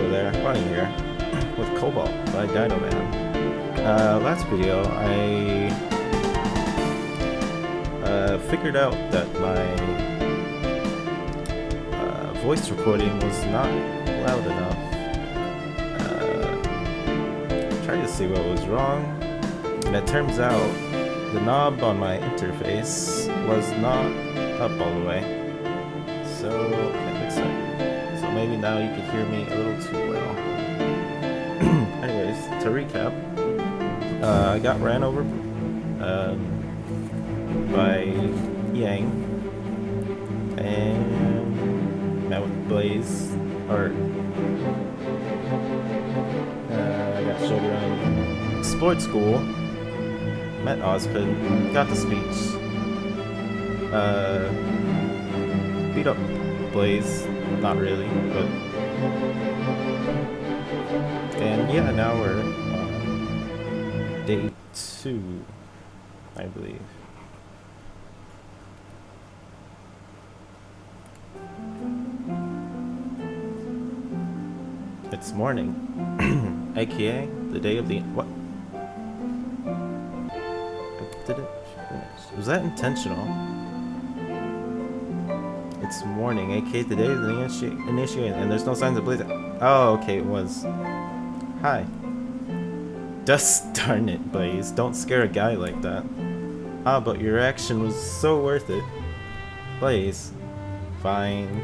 Hello there, Bunny here, with Cobalt by Dino Man. Last video, I figured out that my voice recording was not loud enough. Tried to see what was wrong, and it turns out the knob on my interface was not up all the way. So, that makes sense. So maybe now you can hear me a little too well. Anyways, to recap, I got ran over by Yang and met with Blaze, or I got showed around, explored school, met Ozpin, got the speech, beat up Blaze, not really, but, and yeah, now we're on day 2, I believe. It's morning, aka the day of the, what? I didn't finish. Was that intentional? It's morning, aka the day of the initiation, and there's no signs of Blaze. Oh, okay, it was. Hi. Just darn it, Blaze. Don't scare a guy like that. Ah, but your action was so worth it. Blaze. Fine.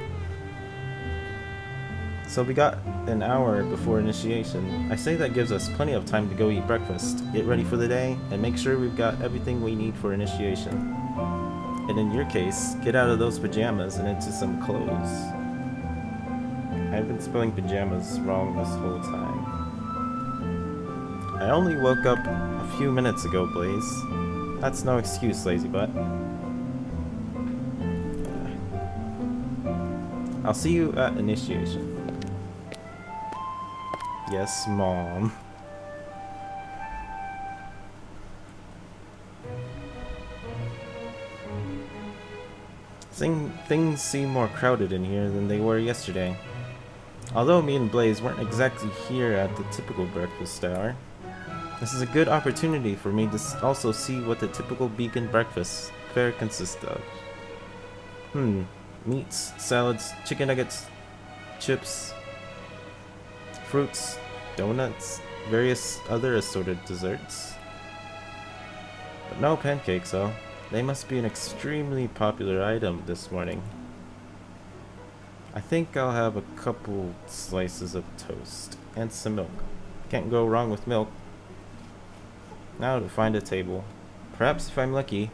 So we got an hour before initiation. I say that gives us plenty of time to go eat breakfast, get ready for the day, and make sure we've got everything we need for initiation. And in your case, get out of those pajamas and into some clothes. I've been spelling pajamas wrong this whole time. I only woke up a few minutes ago, Blaze. That's no excuse, lazy butt. I'll see you at initiation. Yes, Mom. Things seem more crowded in here than they were yesterday. Although me and Blaze weren't exactly here at the typical breakfast hour, this is a good opportunity for me to also see what the typical Beacon breakfast fare consists of. Meats, salads, chicken nuggets, chips, fruits, donuts, various other assorted desserts. But no pancakes, though. They must be an extremely popular item this morning. I think I'll have a couple slices of toast and some milk. Can't go wrong with milk. Now to find a table. Perhaps if I'm lucky,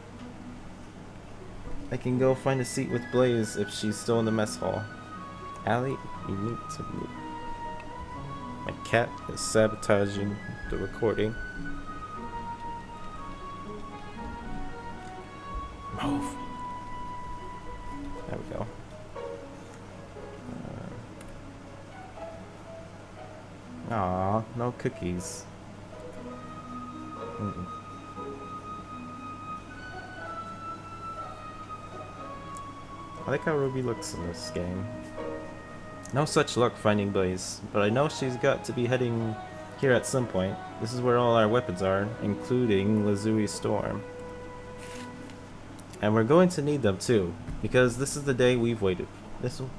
I can go find a seat with Blaze if she's still in the mess hall. Allie, you need to move. My cat is sabotaging the recording. Move. There we go. Aw, no cookies. I like how Ruby looks in this game. No such luck finding Blaze, but I know she's got to be heading here at some point. This is where all our weapons are, including Lazuli Storm. And we're going to need them too, because this is the day we've waited. This will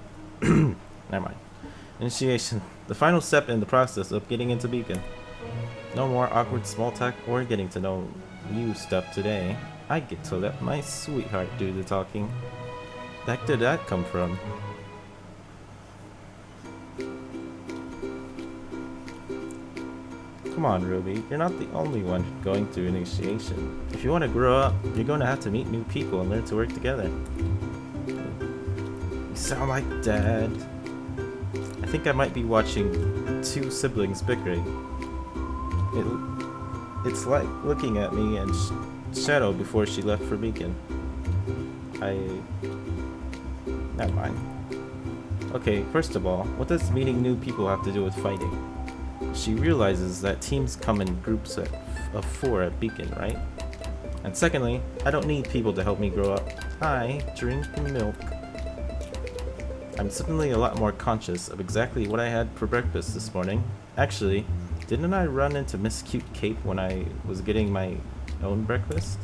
never mind. Initiation. The final step in the process of getting into Beacon. No more awkward small talk or getting to know you stuff today. I get to let my sweetheart do the talking. Heck did that come from? Come on, Ruby, you're not the only one going through initiation. If you want to grow up, you're going to have to meet new people and learn to work together. You sound like Dad. I think I might be watching two siblings bickering. It's like looking at me and Shadow before she left for Beacon. Never mind. Okay, first of all, what does meeting new people have to do with fighting? She realizes that teams come in groups of 4 at Beacon, right? And secondly, I don't need people to help me grow up. I drink milk. I'm suddenly a lot more conscious of exactly what I had for breakfast this morning. Actually, didn't I run into Miss Cute Cape when I was getting my own breakfast?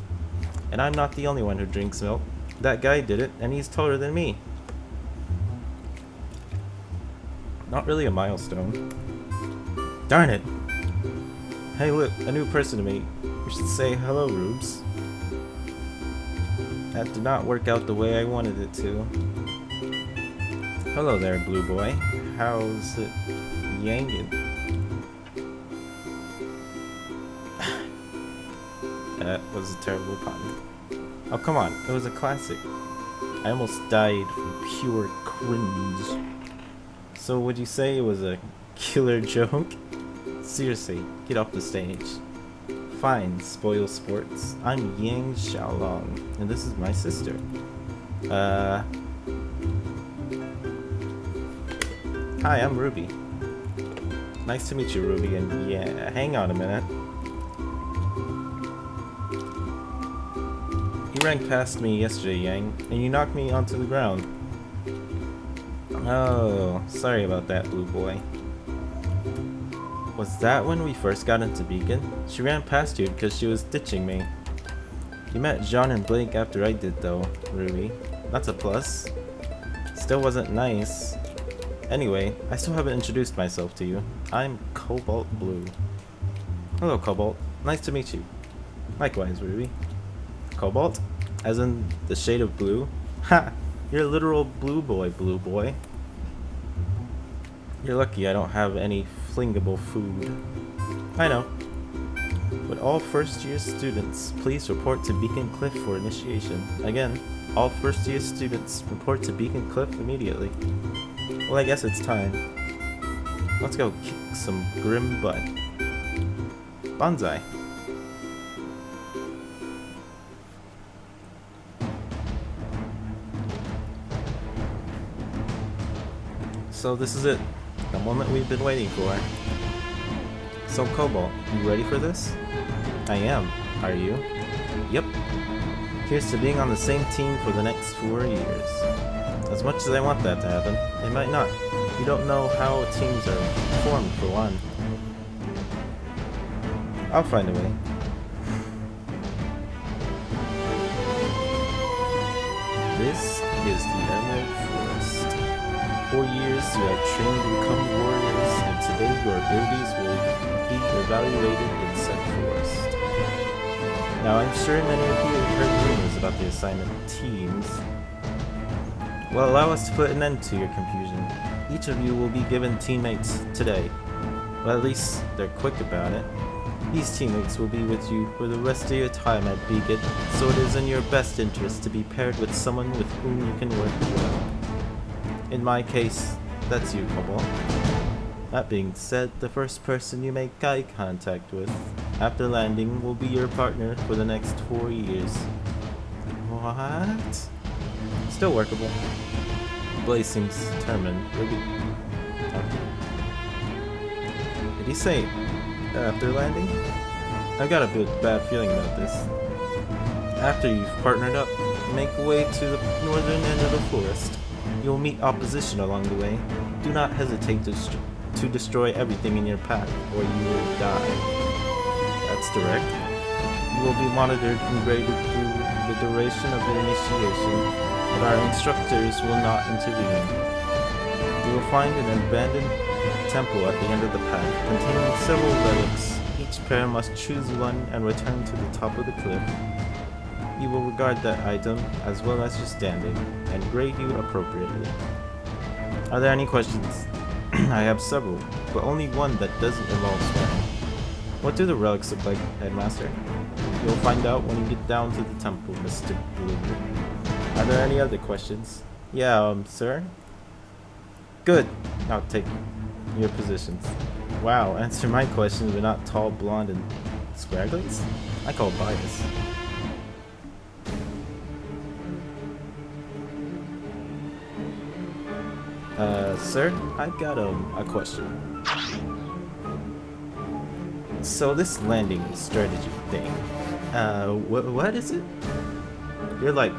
And I'm not the only one who drinks milk. That guy did it, and he's taller than me. Not really a milestone. Darn it! Hey look, a new person to meet. We should say hello, Rubes. That did not work out the way I wanted it to. Hello there, blue boy. How's it yanking? That was a terrible pun. Oh, come on. It was a classic. I almost died from pure cringe. So would you say it was a killer joke? Seriously, get off the stage. Fine, spoil sports. I'm Yang Xiaolong, and this is my sister. Hi, I'm Ruby. Nice to meet you, Ruby, and yeah, hang on a minute. You ran past me yesterday, Yang, and you knocked me onto the ground. Oh, sorry about that, blue boy. Was that when we first got into Beacon? She ran past you because she was ditching me. You met Jean and Blake after I did though, Ruby. That's a plus. Still wasn't nice. Anyway, I still haven't introduced myself to you. I'm Cobalt Blue. Hello, Cobalt. Nice to meet you. Likewise, Ruby. Cobalt? As in the shade of blue? Ha! You're a literal blue boy. You're lucky I don't have any flingable food. I know. Would all first-year students please report to Beacon Cliff for initiation? Again, all first-year students report to Beacon Cliff immediately. Well, I guess it's time. Let's go kick some grim butt. Bonsai. So this is it. The moment we've been waiting for. So Cobalt, you ready for this? I am. Are you? Yep. Here's to being on the same team for the next 4 years. As much as I want that to happen, it might not. You don't know how teams are formed, for one. I'll find a way. This is the Emerald Forest. 4 years you have trained to become warriors, and today your abilities will be evaluated in said forest. Now I'm sure many of you have heard rumors about the assignment teams. Well, allow us to put an end to your confusion. Each of you will be given teammates today. Well, at least they're quick about it. These teammates will be with you for the rest of your time at Beacon, so it is in your best interest to be paired with someone with whom you can work well. In my case, that's you, Cobalt. That being said, the first person you make eye contact with after landing will be your partner for the next 4 years. What? Still workable. Blaze seems determined. Okay. Did he say after landing? I've got a bad feeling about this. After you've partnered up, make way to the northern end of the forest. You'll meet opposition along the way. Do not hesitate to destroy everything in your path, or you will die. That's direct. You will be monitored and graded through the duration of the initiation, but our instructors will not intervene. You will find an abandoned temple at the end of the path, containing several relics. Each pair must choose one and return to the top of the cliff. You will regard that item as well as your standing, and grade you appropriately. Are there any questions? I have several, but only one that doesn't involve swearing. What do the relics look like, Headmaster? You'll find out when you get down to the temple, Mr. Blue. Are there any other questions? Yeah, sir? Good. Now take your positions. Wow, answer my questions, but not tall, blonde, and scragglies? I call bias. Sir, I've got a question. So this landing strategy thing, what is it? You're like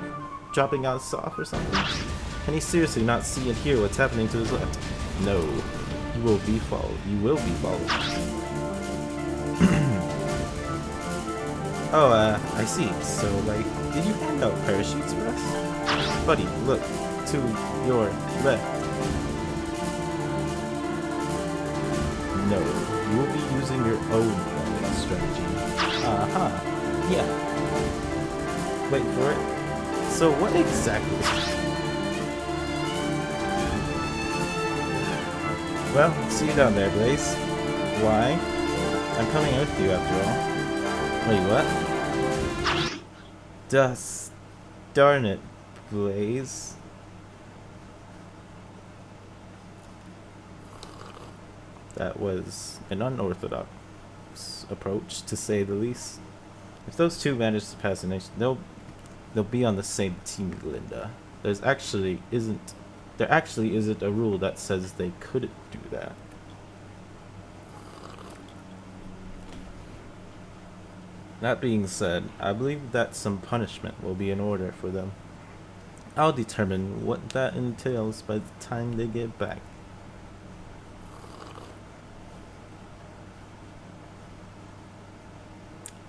dropping out soft or something? Can he seriously not see and hear what's happening to his left? No. You will be followed. You will be followed. Oh, I see. So, like, did you hand out parachutes for us? Buddy, look to your left. No, you will be using your own landing strategy. Aha. Yeah. Wait for it. So what exactly? Well, see you down there, Blaze. Why? I'm coming with you after all. Wait, what? Dust. Darn it, Blaze. That was an unorthodox approach, to say the least. If those two manage to pass the nation, they'll be on the same team, Linda. There actually isn't a rule that says they couldn't do that. That being said, I believe that some punishment will be in order for them. I'll determine what that entails by the time they get back.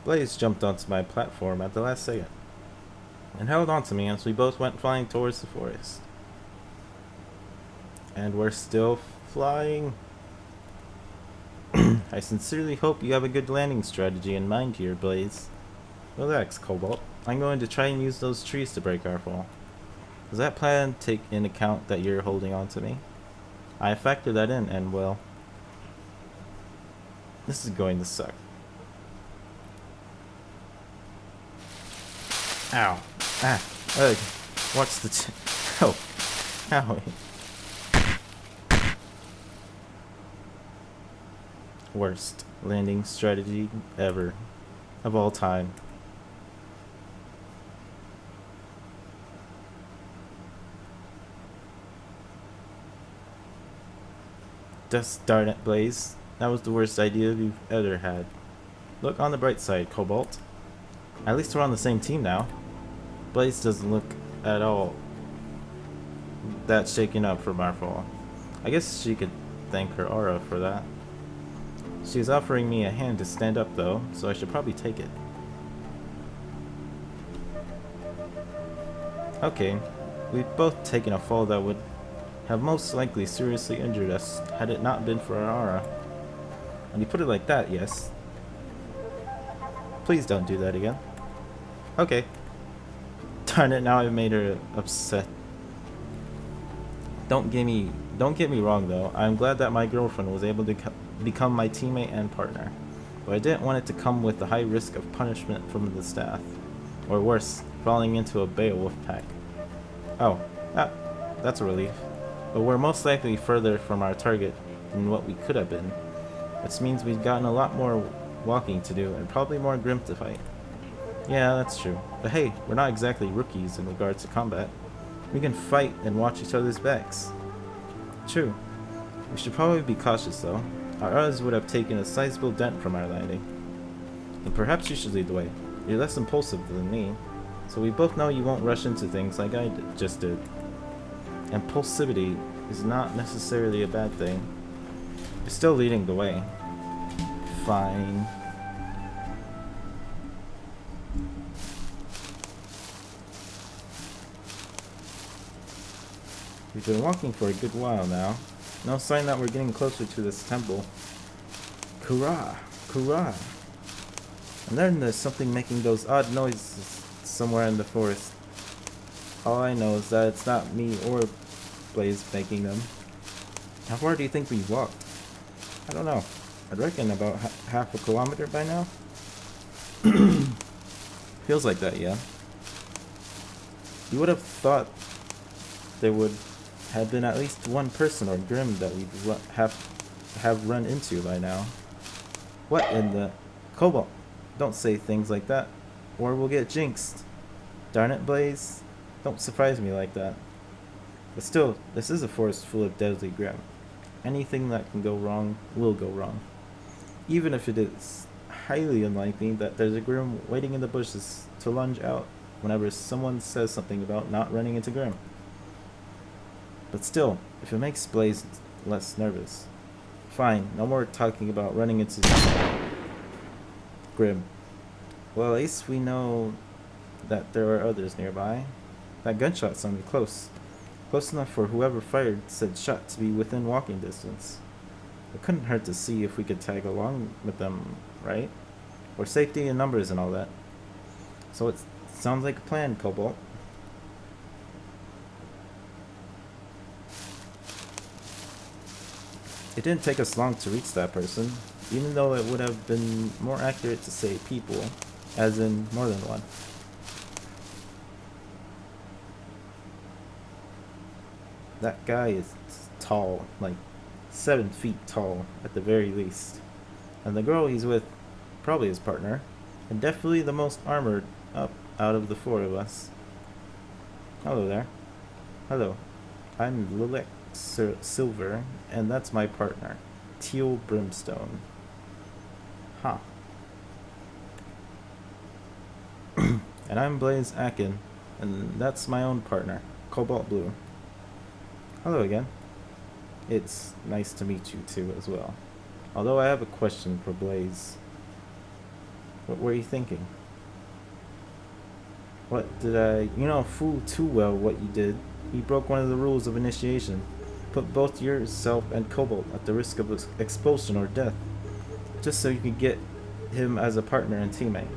Blaze jumped onto my platform at the last second and held onto me as we both went flying towards the forest. And we're still flying. I sincerely hope you have a good landing strategy in mind here, Blaze. Relax, Cobalt. I'm going to try and use those trees to break our fall. Does that plan take in account that you're holding on to me? I factored that in, and well, this is going to suck. Ow. Ah. Ugh. Watch the oh. Ow. Worst landing strategy ever. Of all time. Just darn it, Blaze. That was the worst idea you've ever had. Look on the bright side, Cobalt. At least we're on the same team now. Blaze doesn't look at all that shaken up from our fall. I guess she could thank her aura for that. She's offering me a hand to stand up though, so I should probably take it. Okay, we've both taken a fall that would have most likely seriously injured us had it not been for our aura. When you put it like that, yes. Please don't do that again. Okay. Darn it, now I've made her upset. Don't get me wrong though, I'm glad that my girlfriend was able to become my teammate and partner. But I didn't want it to come with the high risk of punishment from the staff. Or worse, falling into a Beowulf pack. Oh, that's a relief. But we're most likely further from our target than what we could have been. Which means we've gotten a lot more walking to do and probably more Grim to fight. Yeah, that's true. But hey, we're not exactly rookies in regards to combat. We can fight and watch each other's backs. True. We should probably be cautious though. Our auras would have taken a sizable dent from our landing. And perhaps you should lead the way. You're less impulsive than me, so we both know you won't rush into things like I just did. Impulsivity is not necessarily a bad thing. You're still leading the way. Fine. We've been walking for a good while now. No sign that we're getting closer to this temple. Hurrah! Hurrah! And then there's something making those odd noises somewhere in the forest. All I know is that it's not me or Blaze making them. How far do you think we've walked? I don't know. I'd reckon about half a kilometer by now. Feels like that, yeah. You would have thought there would have been at least one person or Grim that we'd have run into by now. What in the... Cobalt, don't say things like that, or we'll get jinxed. Darn it, Blaze. Don't surprise me like that. But still, this is a forest full of deadly Grim. Anything that can go wrong will go wrong. Even if it is highly unlikely that there's a Grim waiting in the bushes to lunge out whenever someone says something about not running into Grim. But still, if it makes Blaze less nervous. Fine, no more talking about running into Grim. Well, at least we know that there are others nearby. That gunshot sounded close. Close enough for whoever fired said shot to be within walking distance. It couldn't hurt to see if we could tag along with them, right? For safety and numbers and all that. So it sounds like a plan, Cobalt. It didn't take us long to reach that person, even though it would have been more accurate to say people, as in more than one. That guy is tall, like 7 feet tall at the very least. And the girl he's with, probably his partner, and definitely the most armored up out of the 4 of us. Hello there. Hello. I'm Lilac Silver, and that's my partner, Teal Brimstone. Huh. And I'm Blaze Akin, and that's my own partner, Cobalt Blue. Hello again. It's nice to meet you too as well. Although I have a question for Blaze. What were you thinking? What did I... You don't fool too well what you did. You broke one of the rules of initiation. Put both yourself and Cobalt at the risk of expulsion or death. Just so you could get him as a partner and teammate.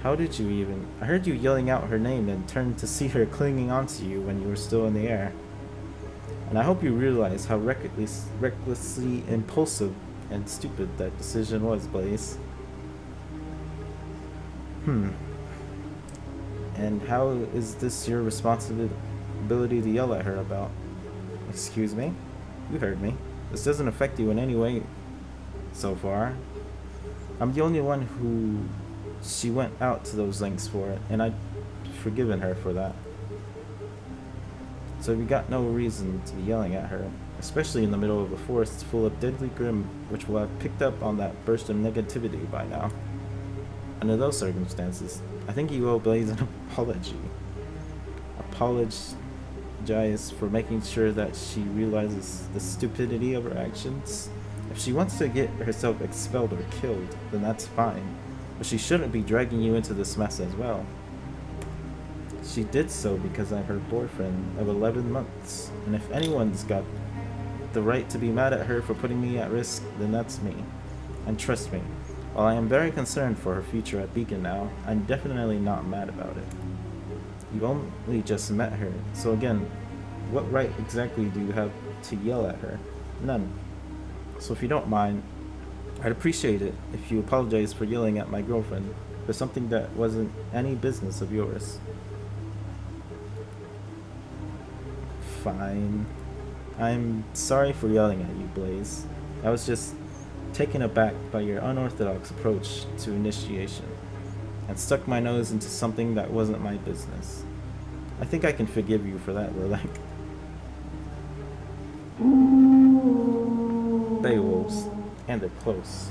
How did you even... I heard you yelling out her name and turned to see her clinging onto you when you were still in the air. And I hope you realize how recklessly impulsive and stupid that decision was, Blaze. And how is this your responsibility to yell at her about? Excuse me? You heard me. This doesn't affect you in any way so far. I'm the only one who she went out to those lengths for it, and I've forgiven her for that. So we got no reason to be yelling at her, especially in the middle of a forest full of deadly Grim, which will have picked up on that burst of negativity by now. Under those circumstances, I think you owe Blaze an apology. Apologize for making sure that she realizes the stupidity of her actions. If she wants to get herself expelled or killed, then that's fine. But she shouldn't be dragging you into this mess as well. She did so because I'm her boyfriend of 11 months, and if anyone's got the right to be mad at her for putting me at risk, then that's me. And trust me, while I am very concerned for her future at Beacon now, I'm definitely not mad about it. You only just met her, so again, what right exactly do you have to yell at her? None. So if you don't mind, I'd appreciate it if you apologize for yelling at my girlfriend for something that wasn't any business of yours. Fine. I'm sorry for yelling at you, Blaze. I was just taken aback by your unorthodox approach to initiation, and stuck my nose into something that wasn't my business. I think I can forgive you for that, Lilac. Beowulfs, and they're close.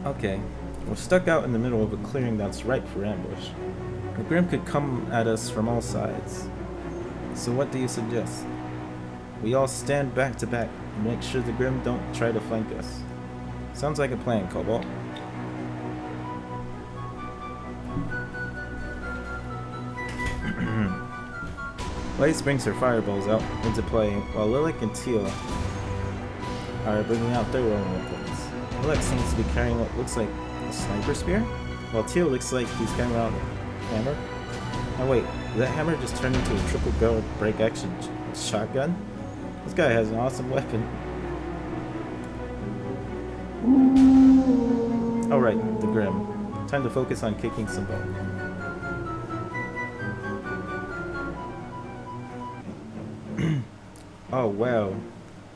Okay, we're stuck out in the middle of a clearing that's ripe for ambush. The Grim could come at us from all sides. So what do you suggest? We all stand back to back and make sure the Grim don't try to flank us. Sounds like a plan, Cobalt. Blaze brings her fireballs out into play while Lilac and Teal are bringing out their own weapons. Lilac seems to be carrying what looks like a sniper spear, while Teal looks like he's carrying around a hammer. Oh wait, did that hammer just turn into a triple barrel break action shotgun? This guy has an awesome weapon. Alright, the Grim. Time to focus on kicking some butt. Oh wow,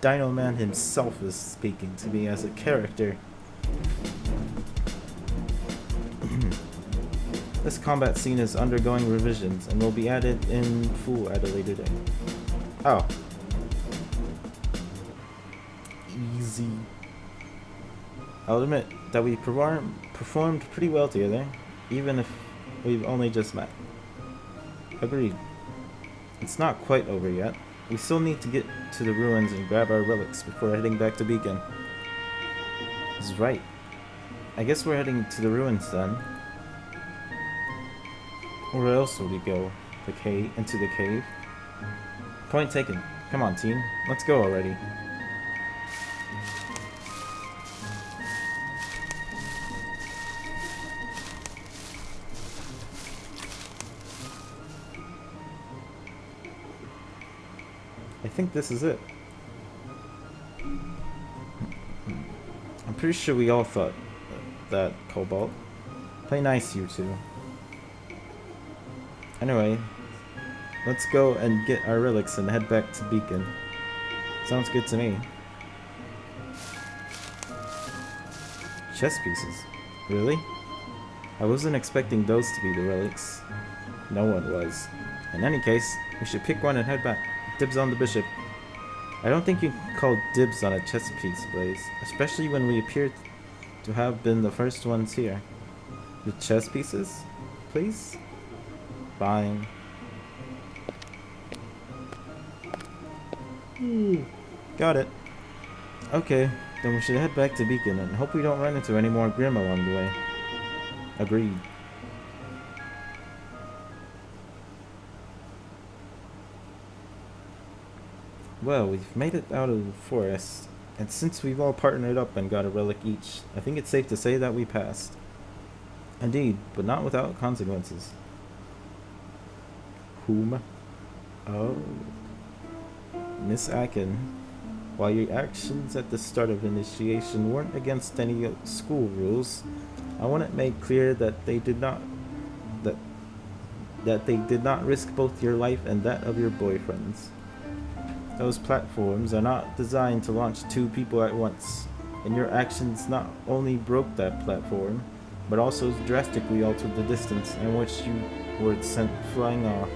Dino Man himself is speaking to me as a character. This combat scene is undergoing revisions and will be added in full at a later date. Oh. Easy. I'll admit that we performed pretty well together, even if we've only just met. Agreed. It's not quite over yet. We still need to get to the ruins and grab our relics before heading back to Beacon. This is right. I guess we're heading to the ruins then. Where else will we go? The cave? Into the cave? Point taken. Come on, team. Let's go already. I think this is it. I'm pretty sure we all thought that, Cobalt. Play nice, you two. Anyway, let's go and get our relics and head back to Beacon. Sounds good to me. Chess pieces? Really? I wasn't expecting those to be the relics. No one was. In any case, we should pick one and head back. Dibs on the bishop. I don't think you can call dibs on a chess piece, Blaze. Especially when we appear to have been the first ones here. The chess pieces? Please? Fine. Got it. Okay, then we should head back to Beacon and hope we don't run into any more Grim along the way. Agreed. Well, we've made it out of the forest, and since we've all partnered up and got a relic each, I think it's safe to say that we passed. Indeed, but not without consequences. Whom? Oh. Miss Akin, while your actions at the start of initiation weren't against any school rules, I want it made clear that they did not risk both your life and that of your boyfriends. Those platforms are not designed to launch two people at once, and your actions not only broke that platform, but also drastically altered the distance in which you were sent flying off.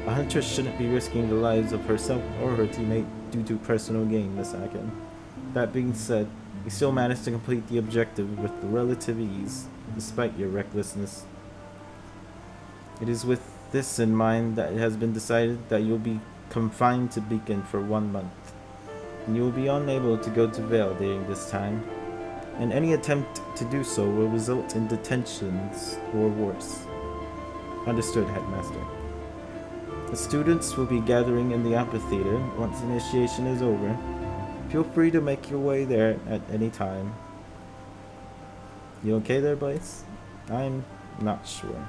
A huntress shouldn't be risking the lives of herself or her teammate due to personal gain, Miss Akin. That being said, you still managed to complete the objective with relative ease, despite your recklessness. It is with this in mind that it has been decided that you'll be confined to Beacon for 1 month, and you will be unable to go to Vale during this time, and any attempt to do so will result in detentions or worse. Understood, Headmaster. The students will be gathering in the amphitheater once initiation is over. Feel free to make your way there at any time. You okay there, Blaze? I'm not sure.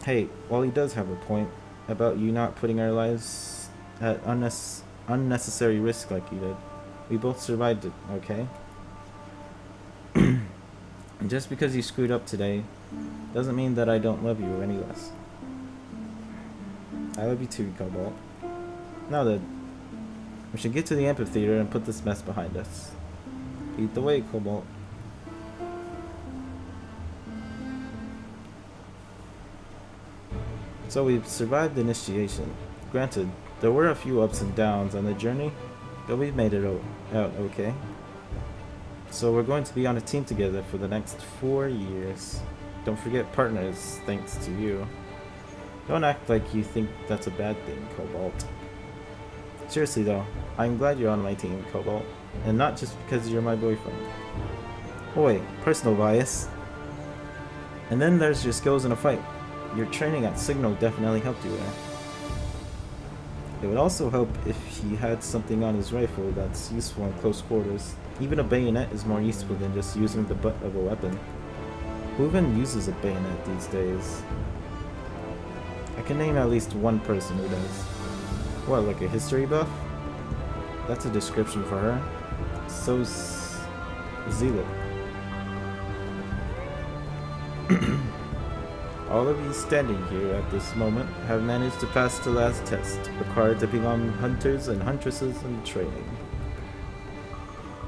Hey, while he does have a point about you not putting our lives at unnecessary risk like you did, we both survived it, okay? And just because you screwed up today doesn't mean that I don't love you any less. I love you too, Cobalt. Now then, we should get to the amphitheater and put this mess behind us. Lead the way, Cobalt. So we've survived initiation. Granted, there were a few ups and downs on the journey, but we've made it out okay. So we're going to be on a team together for the next 4 years. Don't forget partners, thanks to you. Don't act like you think that's a bad thing, Cobalt. Seriously though, I'm glad you're on my team, Cobalt. And not just because you're my boyfriend. Oh wait, personal bias. And then there's your skills in a fight. Your training at Signal definitely helped you there. It would also help if he had something on his rifle that's useful in close quarters. Even a bayonet is more useful than just using the butt of a weapon. Who even uses a bayonet these days? I can name at least one person who does. What, like a history buff? That's a description for her. So zealot. All of you standing here at this moment have managed to pass the last test, required to become hunters and huntresses in training.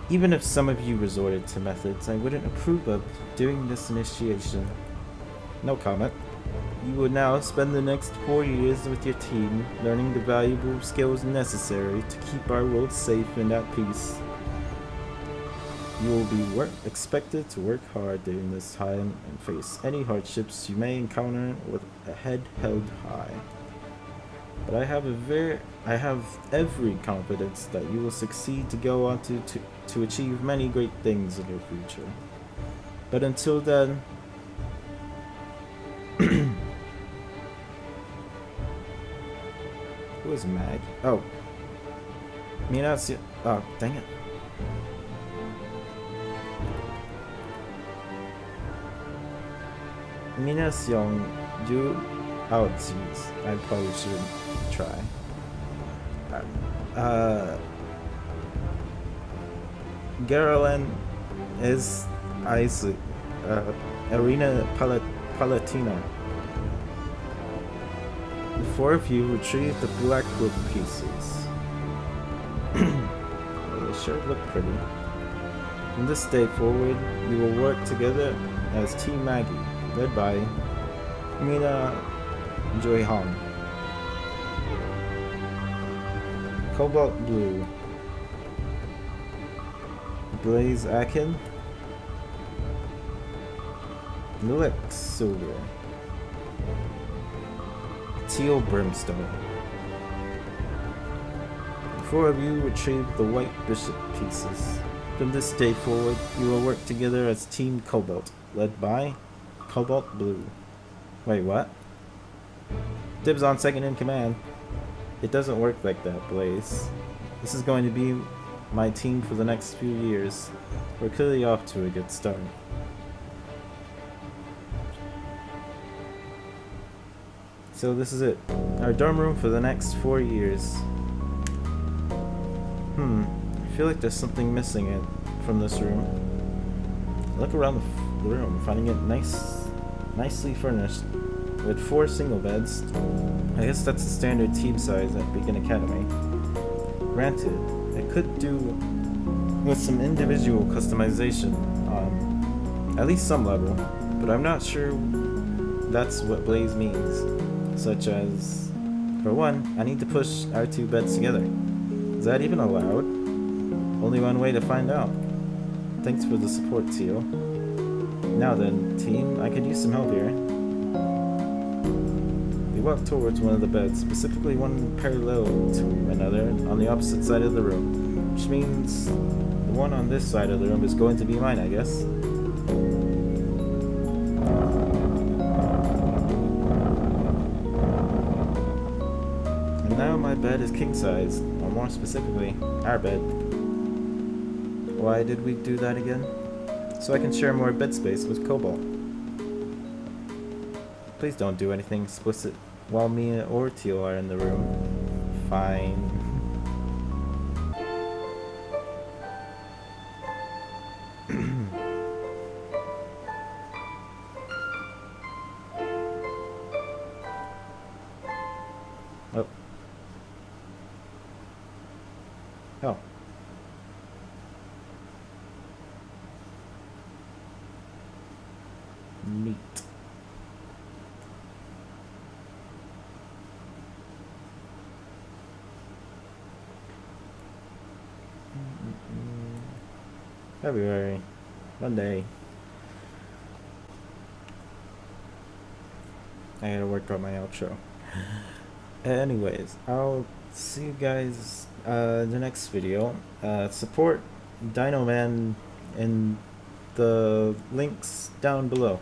Even if some of you resorted to methods I wouldn't approve of during this initiation. No comment. You will now spend the next 4 years with your team, learning the valuable skills necessary to keep our world safe and at peace. You will be expected to work hard during this time and face any hardships you may encounter with a head held high. But I have every confidence that you will succeed to go on to achieve many great things in your future. But until then, who is Mag? Oh, Minasia. Oh, dang it. Minasyong Ju. Oh, jeez. I probably shouldn't try. Geralen is Isaac. Arena Palatina. The four of you retrieve the black book pieces. They sure look pretty. From this day forward, you will work together as Team Maggie, led by Mina Joyhong. Cobalt Blue, Blaze Akin, Lilac Silver, Teal Brimstone. The four of you retrieve the white bishop pieces. From this day forward, you will work together as Team Cobalt, led by Cobalt Blue. Wait, what? Dibs on second in command. It doesn't work like that, Blaze. This is going to be my team for the next few years. We're clearly off to a good start. So this is it. Our dorm room for the next 4 years. I feel like there's something missing from this room. I look around the room, finding it nicely furnished, with 4 single beds. I guess that's the standard team size at Beacon Academy. Granted, it could do with some individual customization on at least some level, but I'm not sure that's what Blaze means. Such as, for one, I need to push our 2 beds together. Is that even allowed? Only one way to find out. Thanks for the support, Teal. Now then, team, I could use some help here. We walk towards one of the beds, specifically one parallel to another on the opposite side of the room, which means the one on this side of the room is going to be mine, I guess. And now my bed is king size, or more specifically, our bed. Why did we do that again? So I can share more bed space with Cobalt. Please don't do anything explicit while Mia or Teal are in the room. Fine. Oh. Oh. Neat. February, Monday. I gotta work on my outro. Anyways, I'll see you guys in the next video. Support Dino Man in the links down below.